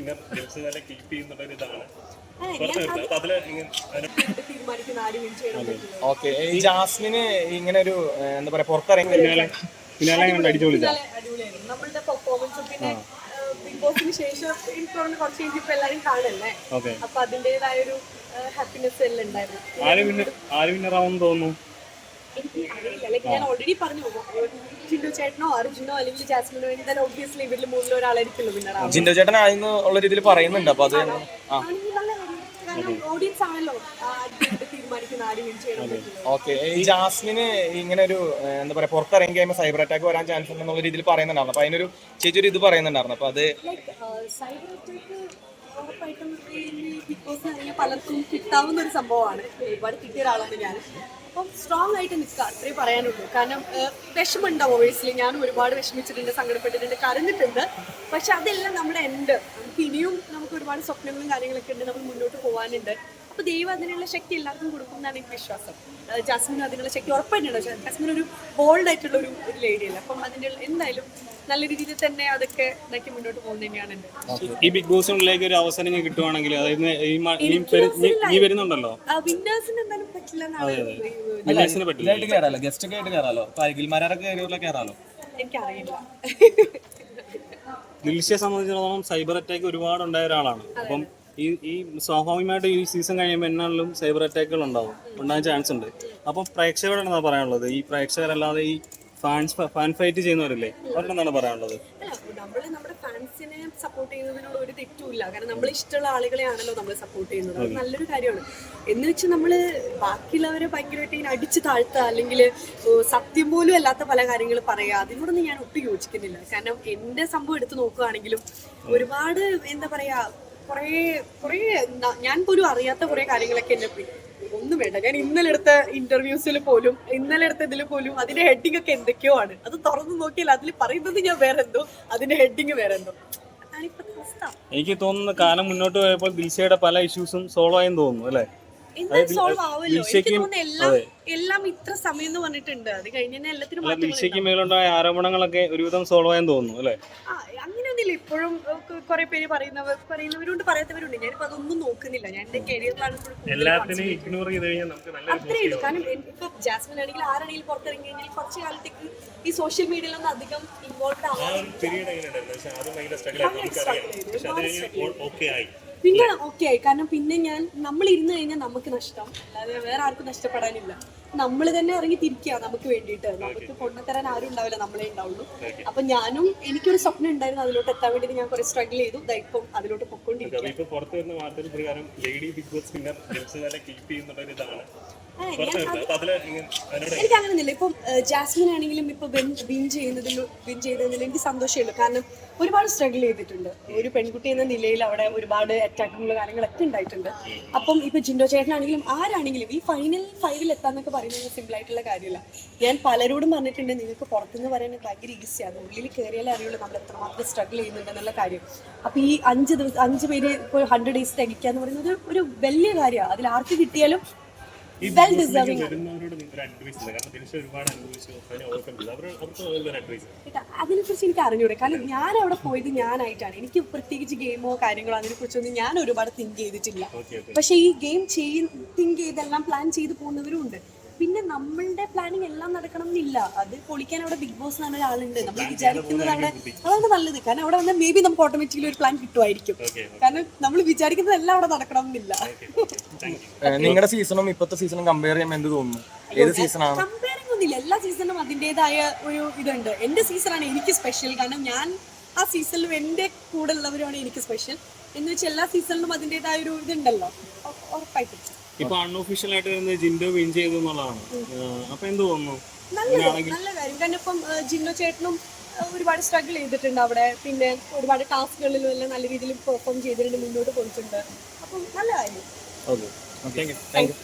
Spinner James തന്നെ keep ചെയ്യുന്നുള്ള ഒരു ഇതാണ്. ഓക്കെ, ഈ ജാസ്മിന് ഇങ്ങനെ ഒരു എന്താ പറയാ പുറത്തിറങ്ങി നമ്മളുടെ പെർഫോമൻസും പിന്നെ ബിഗ് ബോസിന് ശേഷം എനിക്ക് കുറച്ച് കഴിഞ്ഞപ്പോ എല്ലാരും കാണല്ലേ, അപ്പൊ അതിന്റേതായ ഒരു ഹാപ്പിനെസ് എല്ലാം ഉണ്ടായിരുന്നു. ആര് വിന്നറാവുമെന്ന് തോന്നുന്നു? എനിക്ക് അറിയില്ല, ലൈക്ക് ഞാൻ ഓൾറെഡി പറഞ്ഞു, ജിൻഡോ ചേട്ടനോ അർജുനോ അല്ലെങ്കിൽ ജാസ്മിനോ എന്തായാലും ഒബ്വിയസ്ലി ഇവരിൽ മൂന്നിൽ ഒരാളായിരിക്കുമല്ലോ വിന്നറാവും. ജിൻഡോ ചേട്ടൻ ആയിരുന്നു ഉള്ള രീതിയിൽ പറയുന്നുണ്ട്. അപ്പൊ അത് ഓഡിയൻസ് ആണല്ലോ തീരുമാനിക്കുന്ന ആര് വിൻ ചെയ്യണം. ഓക്കെ, ഈ ജാസ്മിന് ഇങ്ങനെ ഒരു എന്താ പറയാ പുറത്തിറങ്ങി കഴിയുമ്പോൾ സൈബർ അറ്റാക്ക് വരാൻ ചാൻസ് ഉണ്ടെന്നുള്ള രീതിയിൽ പറയുന്നുണ്ടായിരുന്നു. അപ്പൊ അതിനൊരു ചേച്ചി ഒരു ഇത് പറയുന്നുണ്ടായിരുന്നു. അപ്പൊ അത് സൈബർ അറ്റാക്ക് ഉറപ്പായിട്ടും ബിഗ് ബോസ് ആണെങ്കിൽ പലർക്കും കിട്ടാവുന്ന ഒരു സംഭവമാണ്. ഒരുപാട് കിട്ടിയ ഒരാളാണ് ഞാൻ. അപ്പം സ്ട്രോങ് ആയിട്ട് നിൽക്കുക, അത്രേ പറയാനുള്ളൂ. കാരണം വിഷമമുണ്ടാവും ഒബിയസ്ലി, ഞാനും ഒരുപാട് വിഷമിച്ചിട്ടുണ്ട്, സങ്കടപ്പെട്ടിട്ടുണ്ട്, കരഞ്ഞിട്ടുണ്ട്. പക്ഷെ അതെല്ലാം നമ്മുടെ എൻഡ്. നമുക്ക് ഇനിയും നമുക്ക് ഒരുപാട് സ്വപ്നങ്ങളും കാര്യങ്ങളൊക്കെ ഉണ്ട്, നമ്മൾ മുന്നോട്ട് പോകാനുണ്ട്. അപ്പോൾ ദൈവം അതിനുള്ള ശക്തി എല്ലാവർക്കും കൊടുക്കും എന്നാണ് എനിക്ക് വിശ്വാസം. ജാസ്മിനും അതിനുള്ള ശക്തി ഉറപ്പായിട്ടുണ്ട്. ജാസ്മിൻ ഒരു ബോൾഡ് ആയിട്ടുള്ള ഒരു ലേഡിയല്ല. അപ്പം അതിൻ്റെ എന്തായാലും നല്ല രീതിയിൽ തന്നെ അതൊക്കെ ഇതാക്കി മുന്നോട്ട് പോകുന്നത് തന്നെയാണ് എൻ്റെ. ഈ ബിഗ് ബോസിനുള്ളിലേക്ക് ഒരു അവസരം കിട്ടുവാണെങ്കിൽ, അതായത് വരുന്നുണ്ടല്ലോ, വിന്നേഴ്സിന് എന്തായാലും പറ്റില്ല എന്നാണ് എനിക്കറിയില്ല. ദിൽഷയെ സംബന്ധിച്ചിടത്തോളം സൈബർ അറ്റാക്ക് ഒരുപാട് ഉണ്ടായ ഒരാളാണ്. അപ്പം ഈ സ്വാഭാവികമായിട്ട് ഈ സീസൺ കഴിയുമ്പോൾ എന്നാലും സൈബർ അറ്റാക്കുകൾ ഉണ്ടാകാൻ ചാൻസ് ഉണ്ട്. അപ്പം പ്രേക്ഷകരോട് എന്താ പറയാനുള്ളത്? ഈ പ്രേക്ഷകരല്ലാതെ ഈ ഫാൻ ഫൈറ്റ് ചെയ്യുന്നവരല്ലേ, അവരോട് എന്താണ് പറയാനുള്ളത്? നമ്മൾ നമ്മുടെ ഫാൻസിനെ സപ്പോർട്ട് ചെയ്യുന്നതിനോട് ഒരു തെറ്റുമില്ല. കാരണം നമ്മൾ ഇഷ്ടമുള്ള ആളുകളെയാണല്ലോ നമ്മൾ സപ്പോർട്ട് ചെയ്യുന്നത്. അത് നല്ലൊരു കാര്യമാണ്. എന്ന് വെച്ച് നമ്മൾ ബാക്കിയുള്ളവരെ ഭയങ്കരമായിട്ട് ഇങ്ങനെ അടിച്ചു താഴ്ത്തുക, അല്ലെങ്കിൽ സത്യം പോലും അല്ലാത്ത പല കാര്യങ്ങൾ പറയുക, അതിനോടൊന്നും ഞാൻ ഒട്ടും യോജിക്കുന്നില്ല. കാരണം എൻ്റെ സംഭവം എടുത്ത് നോക്കുകയാണെങ്കിലും ഒരുപാട് എന്താ പറയുക, കുറേ ഞാൻ പോലും അറിയാത്ത കുറേ കാര്യങ്ങളൊക്കെ എന്നെ ഒന്നും വേണ്ട. ഞാൻ ഇന്നലെ എടുത്ത ഇന്റർവ്യൂസിൽ പോലും, ഇന്നലെ എടുത്ത ഇതിൽ പോലും അതിന്റെ ഹെഡിങ് ഒക്കെ എന്തൊക്കെയോ ആണ്. അത് തുറന്നു നോക്കിയാൽ അതിൽ പറയുന്നത് ഞാൻ വേറെ എന്തോ, അതിന്റെ ഹെഡിങ് വേറെ എന്തോ. എനിക്ക് തോന്നുന്നു കാലം മുന്നോട്ട് പോയപ്പോൾ ദിൽഷയുടെ പല ഇഷ്യൂസും സോൾവ് ആയെന്ന് തോന്നുന്നു അല്ലേ? സോൾവ് ആവുമല്ലോ. എനിക്ക് തോന്നുന്നു എല്ലാം ഇത്ര സമയം എന്ന് പറഞ്ഞിട്ടുണ്ട്. അത് കഴിഞ്ഞാൽ എല്ലാത്തിനും ദിൽഷയ്ക്ക് മേലുണ്ടായ ആരോപണങ്ങളൊക്കെ ഒരുവിധം സോൾവ് ആയെന്ന് തോന്നുന്നു അല്ലേ? അങ്ങനെയൊന്നുമില്ല. ഇപ്പോഴും കുറെ പേര് പറയുന്നവരുണ്ട്, പറയാത്തവരുണ്ട്. ഞാനിപ്പോ അതൊന്നും നോക്കുന്നില്ല. ഞാൻ എന്റെ കരിയറിലാണ് അത്രേ ഉള്ളൂ. കാരണം ഇപ്പൊ ജാസ്മിൻ ആണെങ്കിൽ ആരാണെങ്കിലും പുറത്തിറങ്ങി കഴിഞ്ഞാൽ കുറച്ച് കാലത്തേക്ക് ഈ സോഷ്യൽ മീഡിയയിലൊന്നും അധികം ഇൻവോൾവ് ആവാൻ പിന്നെ ഓക്കെ ആയി. കാരണം പിന്നെ നമ്മൾ ഇരുന്ന് കഴിഞ്ഞാൽ നമുക്ക് നഷ്ടം, അല്ലാതെ വേറെ ആർക്കും നഷ്ടപ്പെടാനില്ല. നമ്മൾ തന്നെ ഇറങ്ങി തിരിക്കുക നമുക്ക് വേണ്ടിയിട്ട്. നമുക്ക് കൊണ്ടുതരാൻ ആരും ഉണ്ടാവില്ല, നമ്മളെ ഉണ്ടാവുള്ളൂ. അപ്പൊ ഞാനും എനിക്കൊരു സ്വപ്നം ഉണ്ടായിരുന്നു, അതിലോട്ട് എത്താൻ വേണ്ടി ഞാൻ കുറെ സ്ട്രഗിൾ ചെയ്തു. ഇപ്പം അതിലോട്ട് പൊക്കോണ്ടിരിക്കും. എനിക്ക് അങ്ങനെയൊന്നുമില്ല. ഇപ്പം ജാസ്മിൻ ആണെങ്കിലും ഇപ്പൊ വിൻ ചെയ്തതിൽ എനിക്ക് സന്തോഷമുള്ളൂ. കാരണം ഒരുപാട് സ്ട്രഗിൾ ചെയ്തിട്ടുണ്ട്. ഒരു പെൺകുട്ടി എന്ന നിലയിൽ അവിടെ ഒരുപാട് അറ്റാക്കുള്ള കാര്യങ്ങളൊക്കെ ഉണ്ടായിട്ടുണ്ട്. അപ്പം ഇപ്പൊ ജിൻഡോ ചേട്ടനാണെങ്കിലും ആരാണെങ്കിലും ഈ ഫൈനൽ 5 എത്താന്നൊക്കെ പറയുന്നത് സിമ്പിൾ ആയിട്ടുള്ള കാര്യമില്ല. ഞാൻ പലരോടും പറഞ്ഞിട്ടുണ്ട്, നിങ്ങൾക്ക് പുറത്തുനിന്ന് പറയാൻ ഭയങ്കര ഈസിയാണ്, ഉള്ളിൽ കയറിയാലേ അറിയുള്ളൂ നമ്മൾ എത്രമാത്രം സ്ട്രഗിൾ ചെയ്യുന്നുണ്ടെന്നുള്ള കാര്യം. അപ്പൊ ഈ 5 പേര് ഇപ്പോൾ 100 days തികയ്ക്കാന്ന് പറയുന്നത് ഒരു വലിയ കാര്യമാണ്. അതിൽ ആർക്ക് കിട്ടിയാലും വെൽ ഡിസേർവിംഗ്. അതിനെക്കുറിച്ച് എനിക്ക് അറിഞ്ഞൂടെ. കാരണം ഞാൻ അവിടെ പോയത് ഞാനായിട്ടാണ്. എനിക്ക് പ്രത്യേകിച്ച് ഗെയിമോ കാര്യങ്ങളോ അതിനെക്കുറിച്ചൊന്നും ഞാൻ ഒരുപാട് തിങ്ക് ചെയ്തിട്ടില്ല. പക്ഷെ ഈ ഗെയിം തിങ്ക് ചെയ്തെല്ലാം പ്ലാൻ ചെയ്ത് പോകുന്നവരും ഉണ്ട്. പിന്നെ നമ്മളുടെ പ്ലാനിങ് എല്ലാം നടക്കണം എന്നില്ല. അത് പൊളിക്കാൻ അവിടെ ബിഗ് ബോസ് എന്ന് പറഞ്ഞ ഒരാളുണ്ട്. നമ്മൾ വിചാരിക്കുന്നത് അവിടെ അതാണ് നല്ലത്. കാരണം അവിടെ വന്നാൽ മേ ബി നമുക്ക് ഓട്ടോമാറ്റിക്കലി ഒരു പ്ലാൻ കിട്ടുമായിരിക്കും. കാരണം നമ്മൾ വിചാരിക്കുന്നത് എല്ലാം അവിടെ നടക്കണം എന്നില്ല. നിങ്ങളുടെ സീസണും ഇപ്പോഴത്തെ സീസണും കമ്പയർ ചെയ്യുമ്പോൾ എന്ത് തോന്നുന്നു? ഏത് സീസണാണ്? കമ്പയറിംഗ് ഒന്നുമില്ല. എല്ലാ സീസണും അതിൻ്റെതായ ഒരു ഇതുണ്ട്. എൻ്റെ സീസണാണ് എനിക്ക് സ്പെഷ്യൽ. കാരണം ഞാൻ ആ സീസണിലും എൻ്റെ കൂടെ ഉള്ളവരാണ് എനിക്ക് സ്പെഷ്യൽ. എന്ന് വെച്ചാൽ എല്ലാ സീസണിലും അതിൻ്റെതായ ഒരു ഇതുണ്ടല്ലോ, ഉറപ്പായിട്ടും. ഇപ്പൊ അൺഒഫീഷ്യൽ ആയിട്ട് വരുന്നത് ജിൻഡോ വിൻ ചെയ്തു എന്നുള്ളതാണ്. അപ്പൊ എന്ത് തോന്നുന്നു? നല്ല കാര്യം. കാരണം ഇപ്പം ജിൻഡോ ചേട്ടനും ഒരുപാട് സ്ട്രഗിൾ ചെയ്തിട്ടുണ്ട് അവിടെ. പിന്നെ ഒരുപാട് ടാസ്കുകളിലും എല്ലാം നല്ല രീതിയിൽ പെർഫോം ചെയ്തിട്ടുണ്ട്, മുന്നോട്ട് പോയിട്ടുണ്ട്. അപ്പം നല്ല കാര്യം. Okay, thank you.